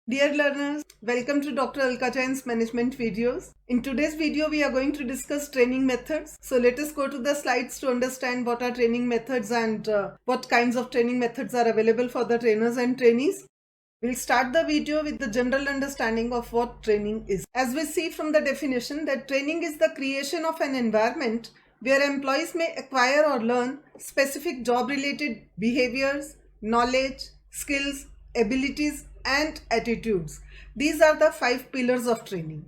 Dear learners, welcome to Dr. Alka Jain's management videos. In today's video, we are going to discuss training methods. So let us go to the slides to understand what are training methods and what kinds of training methods are available for the trainers and trainees. We'll start the video with the general understanding of what training is. As we see from the definition that training is the creation of an environment where employees may acquire or learn specific job-related behaviors, knowledge, skills, abilities, and attitudes. These are the 5 pillars of training.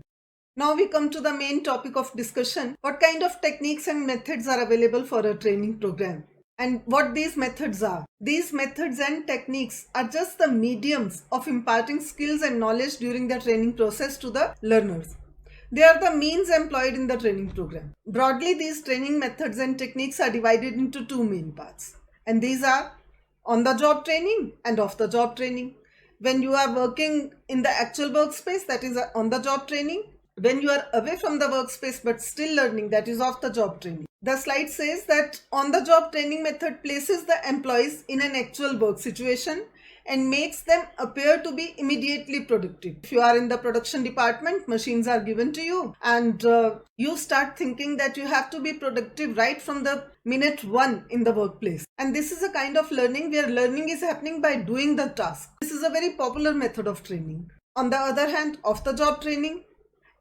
Now we come to the main topic of discussion. What kind of techniques and methods are available for a training program? And what these methods are. These methods and techniques are just the mediums of imparting skills and knowledge during the training process to the learners. They are the means employed in the training program. Broadly, these training methods and techniques are divided into 2 main parts. And these are on-the-job training and off-the-job training. When you are working in the actual workspace, that is on-the-job training. When you are away from the workspace but still learning, that is off-the-job training. The slide says that on-the-job training method places the employees in an actual work situation and makes them appear to be immediately productive. If you are in the production department, machines are given to you and you start thinking that you have to be productive right from the minute 1 in the workplace. And this is a kind of learning where learning is happening by doing the task. This is a very popular method of training. On the other hand, off-the-job training,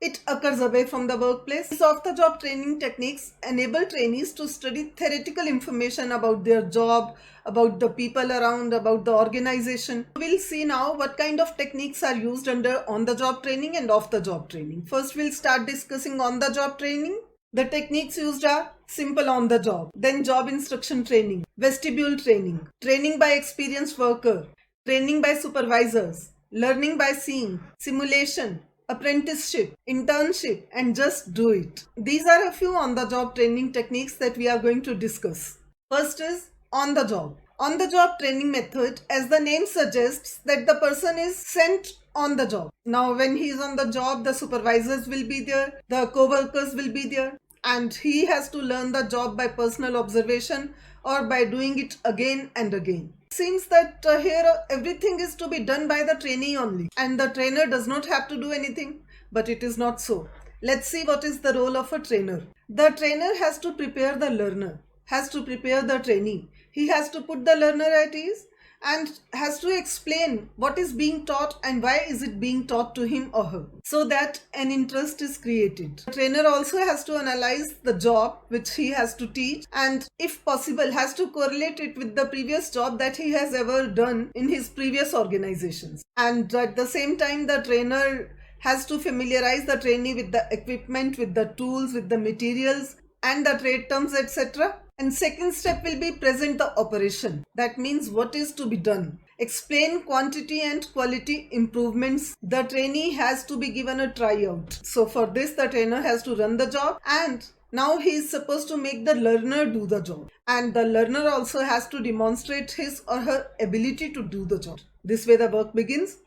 it occurs away from the workplace. These off-the-job training techniques enable trainees to study theoretical information about their job, about the people around, about the organization. We'll see now what kind of techniques are used under on-the-job training and off-the-job training. First, we'll start discussing on-the-job training. The techniques used are simple on the job, then job instruction training, vestibule training, training by experienced worker, training by supervisors, learning by seeing, simulation, apprenticeship, internship, and just do it. These are a few on-the-job training techniques that we are going to discuss. First is on the job. On the job training method, as the name suggests, that the person is sent on the job. Now when he is on the job, the supervisors will be there, the co-workers will be there, and he has to learn the job by personal observation or by doing it again and again. It seems that here everything is to be done by the trainee only and the trainer does not have to do anything, but it is not so. Let's see what is the role of a trainer. The trainer has to prepare the learner, has to prepare the trainee. He has to put the learner at ease and has to explain what is being taught and why is it being taught to him or her, so that an interest is created. The trainer also has to analyze the job which he has to teach and if possible has to correlate it with the previous job that he has ever done in his previous organizations. And at the same time, the trainer has to familiarize the trainee with the equipment, with the tools, with the materials and the trade terms, etc. And second step will be present the operation. That means what is to be done. Explain quantity and quality improvements. The trainee has to be given a tryout. So for this, the trainer has to run the job and now he is supposed to make the learner do the job. And the learner also has to demonstrate his or her ability to do the job. This way the work begins.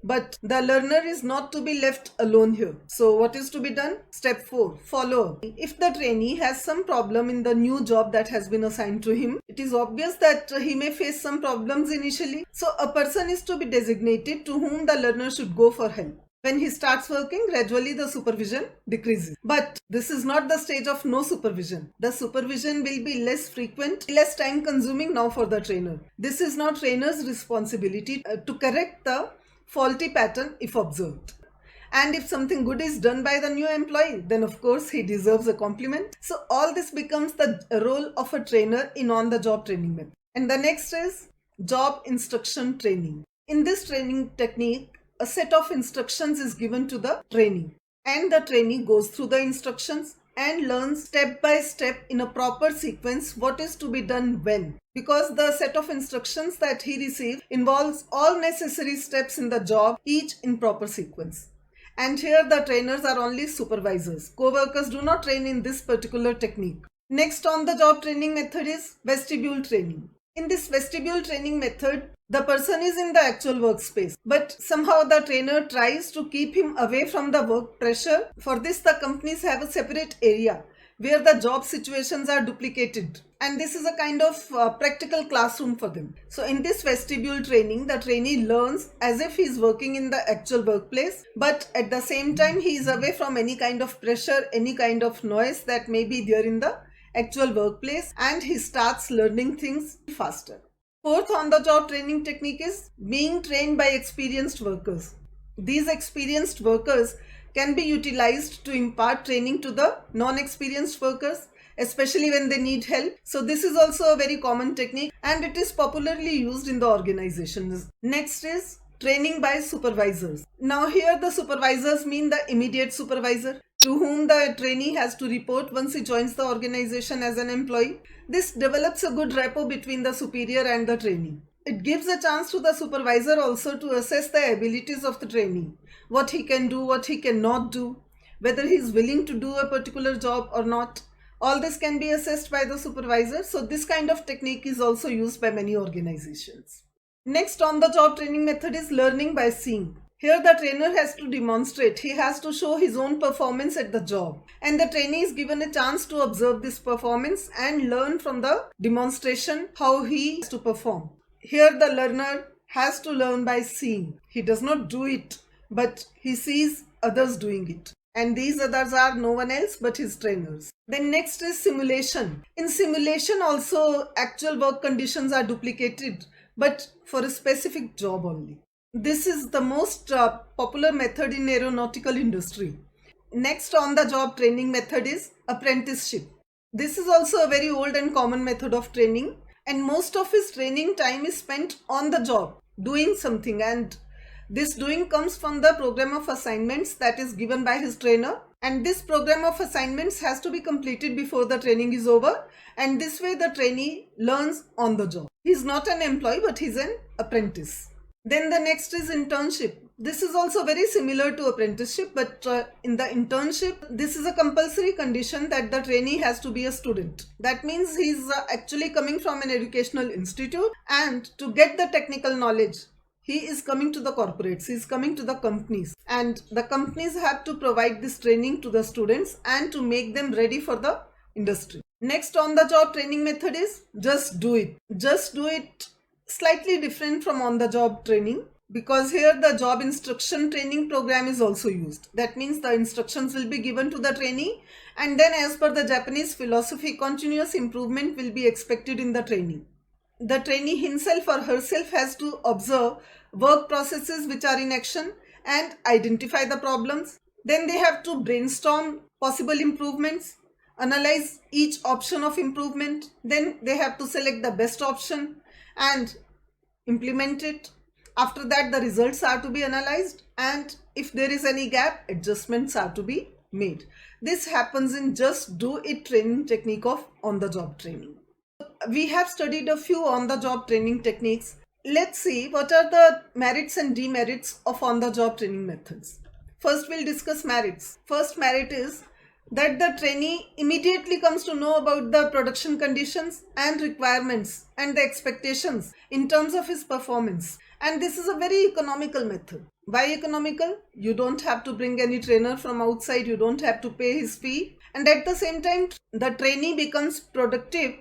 But the learner is not to be left alone here. So what is to be done? Step 4, follow. If the trainee has some problem in the new job that has been assigned to him, it is obvious that he may face some problems initially. So a person is to be designated to whom the learner should go for help. When he starts working, gradually the supervision decreases. But this is not the stage of no supervision. The supervision will be less frequent, less time consuming now for the trainer. This is not trainer's responsibility to correct the faulty pattern if observed. And if something good is done by the new employee, then of course he deserves a compliment. So all this becomes the role of a trainer in on-the-job training method. And the next is job instruction training. In this training technique, a set of instructions is given to the trainee and the trainee goes through the instructions and learns step by step in a proper sequence what is to be done when. Because the set of instructions that he receives involves all necessary steps in the job, each in proper sequence. And here the trainers are only supervisors. Co-workers do not train in this particular technique. Next on the job training method is vestibule training. In this vestibule training method, the person is in the actual workspace, but somehow the trainer tries to keep him away from the work pressure. For this, the companies have a separate area where the job situations are duplicated. And this is a kind of practical classroom for them. So in this vestibule training, the trainee learns as if he is working in the actual workplace, but at the same time he is away from any kind of pressure, any kind of noise that may be there in the actual workplace, and he starts learning things faster. Fourth on-the-job training technique is being trained by experienced workers. These experienced workers can be utilized to impart training to the non-experienced workers, especially when they need help. So this is also a very common technique and it is popularly used in the organizations. Next is training by supervisors. Now here the supervisors mean the immediate supervisor to whom the trainee has to report once he joins the organization as an employee. This develops a good rapport between the superior and the trainee. It gives a chance to the supervisor also to assess the abilities of the trainee, what he can do, what he cannot do, whether he is willing to do a particular job or not. All this can be assessed by the supervisor. So this kind of technique is also used by many organizations. Next on-the-job training method is learning by seeing. Here the trainer has to demonstrate, he has to show his own performance at the job, and the trainee is given a chance to observe this performance and learn from the demonstration how he has to perform. Here the learner has to learn by seeing. He does not do it, but he sees others doing it. And these others are no one else but his trainers. Then next is simulation. In simulation also actual work conditions are duplicated, but for a specific job only. This is the most popular method in aeronautical industry. Next on the job training method is apprenticeship. This is also a very old and common method of training, and most of his training time is spent on the job doing something, and this doing comes from the program of assignments that is given by his trainer, and this program of assignments has to be completed before the training is over, and this way the trainee learns on the job. He is not an employee but he is an apprentice. Then the next is internship. This is also very similar to apprenticeship, but in the internship, this is a compulsory condition that the trainee has to be a student. That means he is actually coming from an educational institute, and to get the technical knowledge, he is coming to the corporates, he is coming to the companies, and the companies have to provide this training to the students and to make them ready for the industry. Next on the job training method is just do it. Just do it slightly different from on the job training, because here the job instruction training program is also used. That means the instructions will be given to the trainee, and then as per the Japanese philosophy, continuous improvement will be expected in the trainee. The trainee himself or herself has to observe work processes which are in action and identify the problems. Then they have to brainstorm possible improvements, analyze each option of improvement. Then they have to select the best option and implement it. After that, the results are to be analyzed, and if there is any gap, adjustments are to be made. This happens in just do it training technique of on the job training. We have studied a few on the job training techniques. Let's see what are the merits and demerits of on the job training methods. First, we'll discuss merits. First merit is that the trainee immediately comes to know about the production conditions and requirements and the expectations in terms of his performance. And this is a very economical method. Why economical? You don't have to bring any trainer from outside, you don't have to pay his fee, and at the same time the trainee becomes productive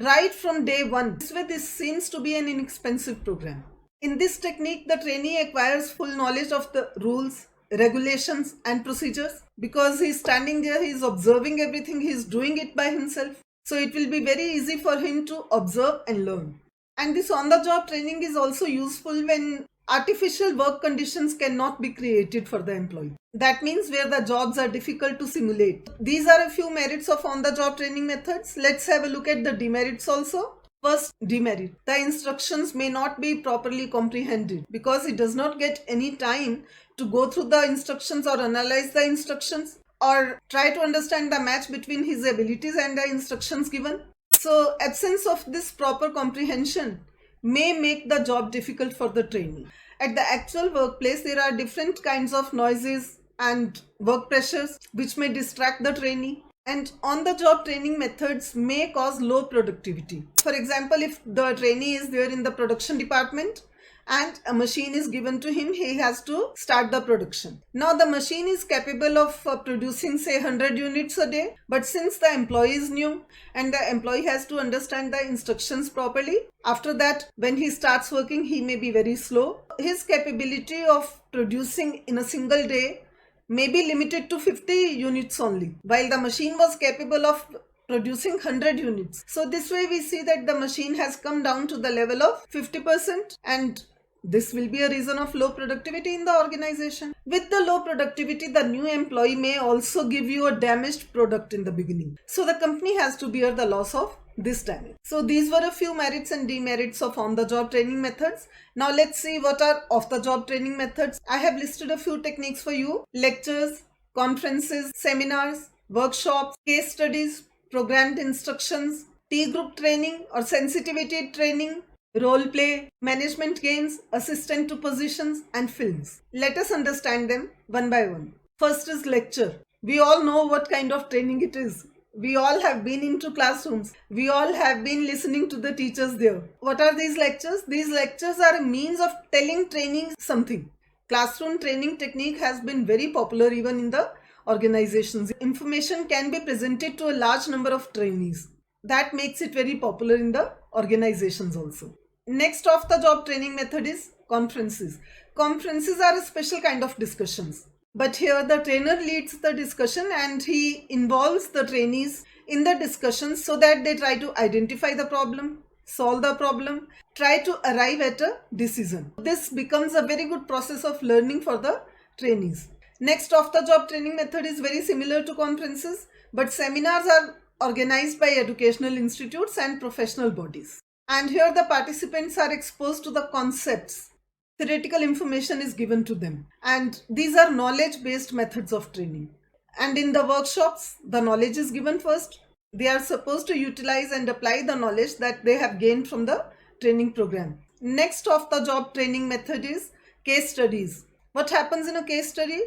right from day one. This way this seems to be an inexpensive program. In this technique, the trainee acquires full knowledge of the rules, regulations and procedures, because he is standing there, he is observing everything, he is doing it by himself. So it will be very easy for him to observe and learn. And this on the job training is also useful when artificial work conditions cannot be created for the employee. That means where the jobs are difficult to simulate. These are a few merits of on the job training methods. Let's have a look at the demerits also. First, demerit. The instructions may not be properly comprehended because he does not get any time to go through the instructions or analyze the instructions or try to understand the match between his abilities and the instructions given. So, absence of this proper comprehension may make the job difficult for the trainee. At the actual workplace, there are different kinds of noises and work pressures which may distract the trainee. And on-the-job training methods may cause low productivity. For example, if the trainee is there in the production department and a machine is given to him. He has to start the production. Now the machine is capable of producing say 100 units a day, but since the employee is new and the employee has to understand the instructions properly, after that when he starts working he may be very slow. His capability of producing in a single day may be limited to 50 units only, while the machine was capable of producing 100 units. So this way we see that the machine has come down to the level of 50%, and this will be a reason of low productivity in the organization. With the low productivity, the new employee may also give you a damaged product in the beginning. So the company has to bear the loss of this damage. So these were a few merits and demerits of on-the-job training methods. Now let's see what are off-the-job training methods. I have listed a few techniques for you: lectures, conferences, seminars, workshops, case studies, programmed instructions, T-group training or sensitivity training, role play, management games, assistant to positions, and films. Let us understand them one by one. First is lecture. We all know what kind of training it is. We all have been into classrooms. We all have been listening to the teachers there. What are these lectures? These lectures are a means of telling training something. Classroom training technique has been very popular even in the organizations. Information can be presented to a large number of trainees. That makes it very popular in the organizations also. Next off the job training method is conferences. Conferences are a special kind of discussions. But here the trainer leads the discussion and he involves the trainees in the discussion so that they try to identify the problem, solve the problem, try to arrive at a decision. This becomes a very good process of learning for the trainees. Next off the job training method is very similar to conferences, but seminars are organized by educational institutes and professional bodies. And here the participants are exposed to the concepts. Theoretical information is given to them. And these are knowledge-based methods of training. And in the workshops, the knowledge is given first. They are supposed to utilize and apply the knowledge that they have gained from the training program. Next off the job training method is case studies. What happens in a case study?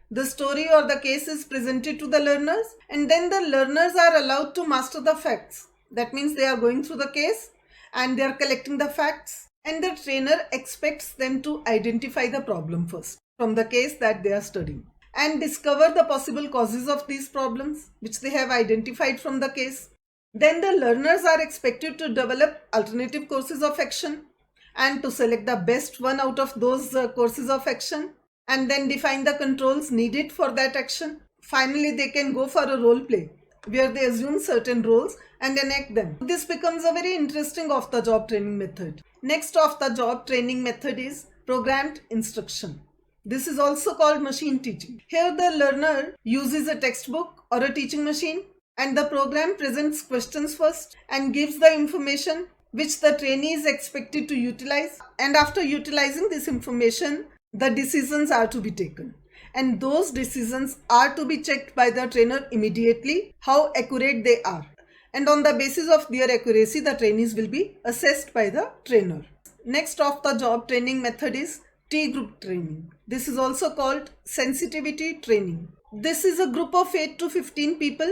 The story or the case is presented to the learners, and then the learners are allowed to master the facts. That means they are going through the case and they are collecting the facts, and the trainer expects them to identify the problem first from the case that they are studying and discover the possible causes of these problems which they have identified from the case. Then the learners are expected to develop alternative courses of action and to select the best one out of those courses of action, and then define the controls needed for that action. Finally, they can go for a role play where they assume certain roles and enact them. This becomes a very interesting off-the-job training method. Next off-the-job training method is programmed instruction. This is also called machine teaching. Here the learner uses a textbook or a teaching machine, and the program presents questions first and gives the information which the trainee is expected to utilize, and after utilizing this information, the decisions are to be taken, and those decisions are to be checked by the trainer immediately how accurate they are, and on the basis of their accuracy the trainees will be assessed by the trainer. Next off the job training method is T-group training. This is also called sensitivity training. This is a group of 8 to 15 people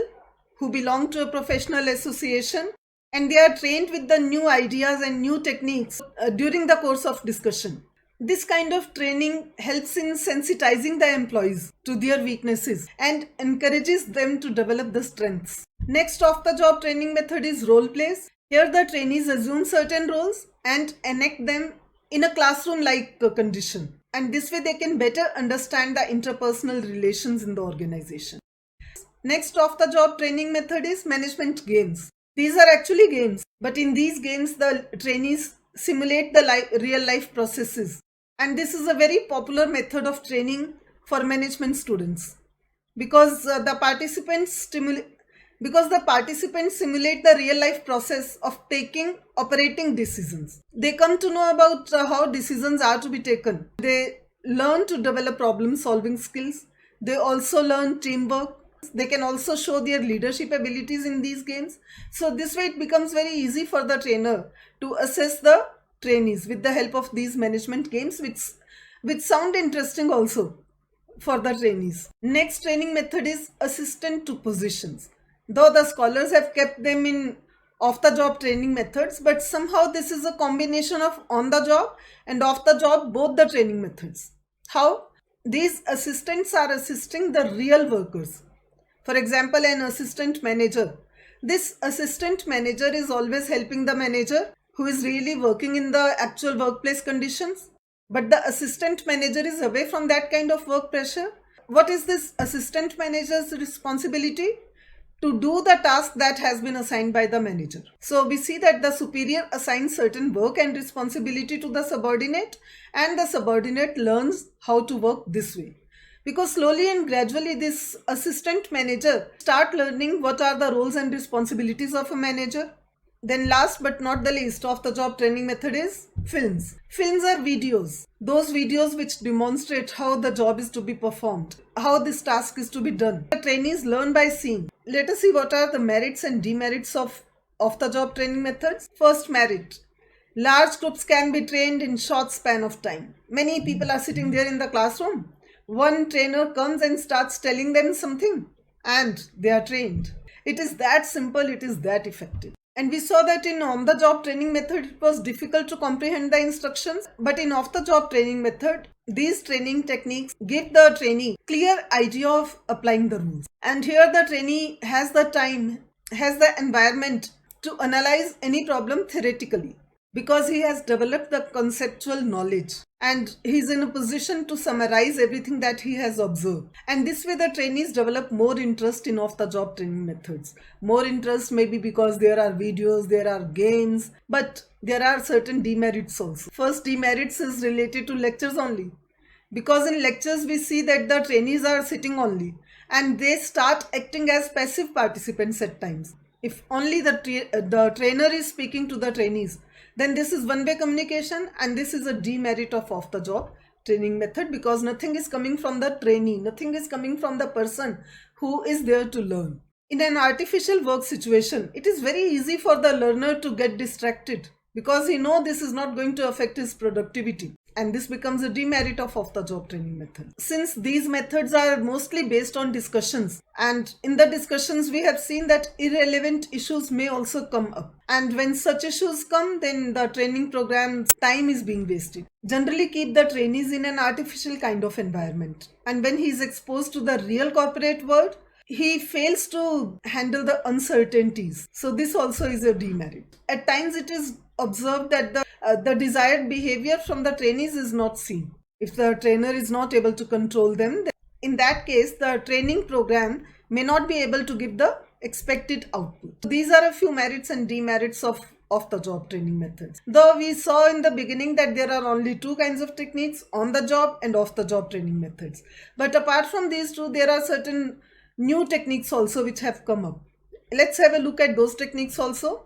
who belong to a professional association, and they are trained with the new ideas and new techniques during the course of discussion. This kind of training helps in sensitizing the employees to their weaknesses and encourages them to develop the strengths. Next off the job training method is role plays. Here the trainees assume certain roles and enact them in a classroom-like condition. And this way they can better understand the interpersonal relations in the organization. Next off the job training method is management games. These are actually games, but in these games the trainees simulate the real life processes. And this is a very popular method of training for management students because the participants simulate the real life process of taking operating decisions. They come to know about how decisions are to be taken. They learn to develop problem solving skills. They also learn teamwork. They can also show their leadership abilities in these games. So this way it becomes very easy for the trainer to assess the trainees with the help of these management games, which sound interesting also for the trainees. Next training method is assistant to positions. Though the scholars have kept them in off the job training methods, but somehow this is a combination of on the job and off the job, both the training methods. How? These assistants are assisting the real workers. For example, an assistant manager. This assistant manager is always helping the manager who is really working in the actual workplace conditions. But the assistant manager is away from that kind of work pressure. What is this assistant manager's responsibility? To do the task that has been assigned by the manager. So we see that the superior assigns certain work and responsibility to the subordinate, and the subordinate learns how to work this way. Because slowly and gradually this assistant manager start learning what are the roles and responsibilities of a manager. Then last but not the least of the job training method is films. Films are videos. Those videos which demonstrate how the job is to be performed, how this task is to be done. The trainees learn by seeing. Let us see what are the merits and demerits of the job training methods. First merit. Large groups can be trained in short span of time. Many people are sitting there in the classroom. One trainer comes and starts telling them something and they are trained. It is that simple, it is that effective. And we saw that in on-the-job training method, it was difficult to comprehend the instructions. But in off-the-job training method, these training techniques give the trainee clear idea of applying the rules. And here the trainee has the time, has the environment to analyze any problem theoretically, because he has developed the conceptual knowledge and he's in a position to summarize everything that he has observed. And this way the trainees develop more interest in off-the-job training methods. More interest maybe because there are videos, there are games, but there are certain demerits also. First demerits is related to lectures only. Because in lectures we see that the trainees are sitting only and they start acting as passive participants at times. If only the trainer is speaking to the trainees, then this is one-way communication, and this is a demerit of off-the-job training method, because nothing is coming from the trainee, nothing is coming from the person who is there to learn. In an artificial work situation, it is very easy for the learner to get distracted because he knows this is not going to affect his productivity. And this becomes a demerit of off-the-job training method. Since these methods are mostly based on discussions, and in the discussions we have seen that irrelevant issues may also come up. And when such issues come, then the training program's time is being wasted. Generally keep the trainees in an artificial kind of environment. And when he is exposed to the real corporate world, he fails to handle the uncertainties. So this also is a demerit. At times it is observed that the desired behavior from the trainees is not seen. If the trainer is not able to control them, then in that case the training program may not be able to give the expected output. These are a few merits and demerits of off-the-job training methods. Though we saw in the beginning that there are only two kinds of techniques, on-the-job and off-the-job training methods. But apart from these two, there are certain new techniques also which have come up. Let's have a look at those techniques also.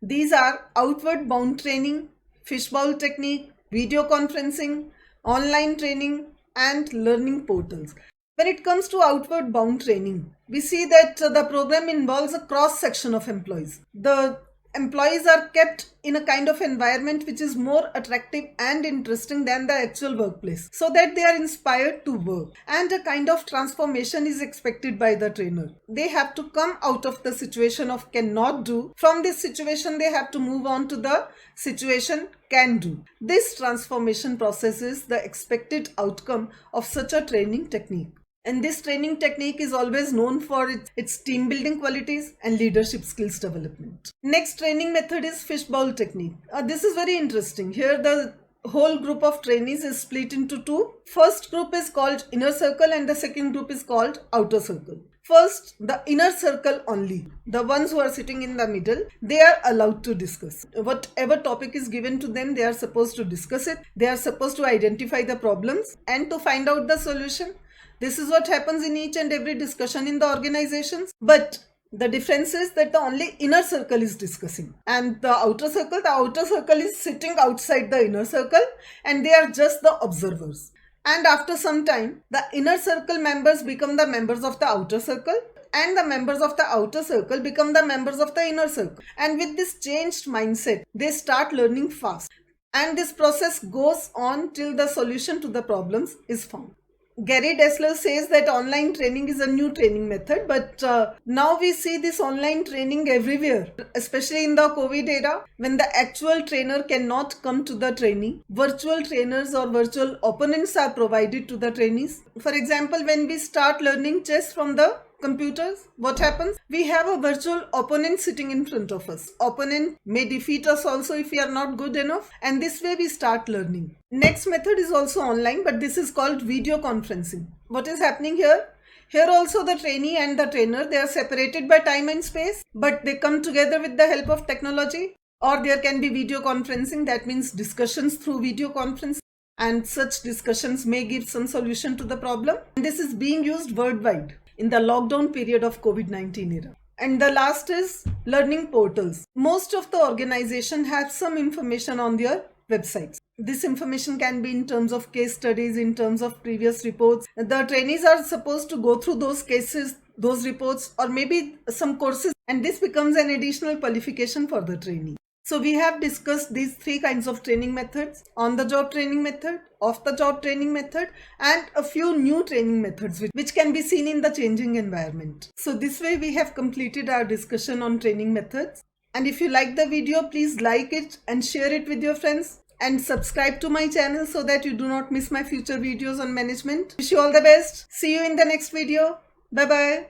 These are outward bound training, fishbowl technique, video conferencing, online training, and learning portals. When it comes to outward bound training, we see that the program involves a cross section of employees. The employees are kept in a kind of environment which is more attractive and interesting than the actual workplace, so that they are inspired to work, and a kind of transformation is expected by the trainer. They have to come out of the situation of cannot do. From this situation they have to move on to the situation can do. This transformation process is the expected outcome of such a training technique. And this training technique is always known for its team building qualities and leadership skills development. Next training method is fishbowl technique. This is very interesting. Here the whole group of trainees is split into two. First group is called inner circle and the second group is called outer circle. First, the inner circle only, the ones who are sitting in the middle, they are allowed to discuss. Whatever topic is given to them, they are supposed to discuss it. They are supposed to identify the problems and to find out the solution. This is what happens in each and every discussion in the organizations. But the difference is that the only inner circle is discussing, and the outer circle is sitting outside the inner circle and they are just the observers. And after some time, the inner circle members become the members of the outer circle, and the members of the outer circle become the members of the inner circle. And with this changed mindset, they start learning fast. And this process goes on till the solution to the problems is found. Gary Dessler says that online training is a new training method, but now we see this online training everywhere, especially in the COVID era when the actual trainer cannot come to the trainee. Virtual trainers or virtual opponents are provided to the trainees. For example, when we start learning chess from the computers, what happens? We have a virtual opponent sitting in front of us. Opponent may defeat us also if we are not good enough, and this way we start learning. Next method is also online, but this is called video conferencing. What is happening here? Here also the trainee and the trainer, they are separated by time and space, but they come together with the help of technology. Or there can be video conferencing, that means discussions through video conference, and such discussions may give some solution to the problem. And this is being used worldwide in the lockdown period of COVID-19 era. And the last is learning portals. Most of the organization have some information on their websites. This information can be in terms of case studies, in terms of previous reports. The trainees are supposed to go through those cases, those reports, or maybe some courses, and this becomes an additional qualification for the trainee. So we have discussed these three kinds of training methods: on-the-job training method, off-the-job training method, and a few new training methods which can be seen in the changing environment. So this way we have completed our discussion on training methods. And if you like the video, please like it and share it with your friends. And subscribe to my channel so that you do not miss my future videos on management. Wish you all the best. See you in the next video. Bye-bye.